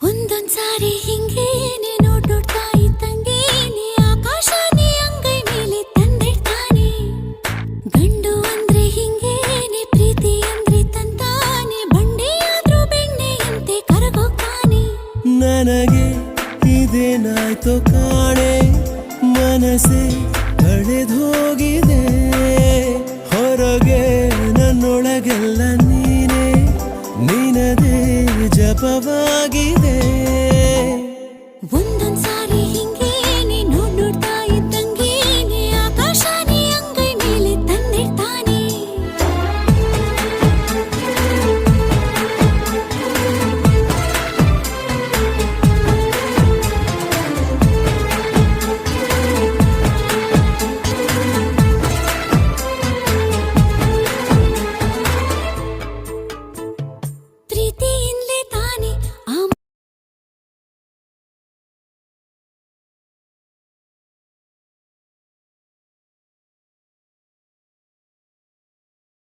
ಒಂದೊಂದ್ಸಾರಿ ಹಿಂಗೇನೆ ನೋಡ್ತಾ ಇದ್ದಂಗೇನೆ ಆಕಾಶನೇ ಅಂಗೈ ಮೇಲೆ ತಂದಿಡ್ತಾನೆ. ಗಂಡು ಅಂದ್ರೆ ಹಿಂಗೇನೆ, ಪ್ರೀತಿ ಅಂದ್ರೆ ತಂತಾನೆ, ಬಂಡೆಯಾದ್ರೂ ಬೆಣ್ಣೆಯಂತೆ ಕರಗೋಗ್ತಾನೆ. ನನಗೆ ಇದೇನಾಯ್ತೋ ಕಾಣೆ, ಮನಸ್ಸೇ ಕಳೆದೋಗಿದೆ. ಹೊರಗೆ ನನ್ನೊಳಗೆಲ್ಲ ನೀನೇ, ನಿನದೇ ಜಪವಾಗಿದೆ. ಒಂದೊಂದ್ಸಾರಿ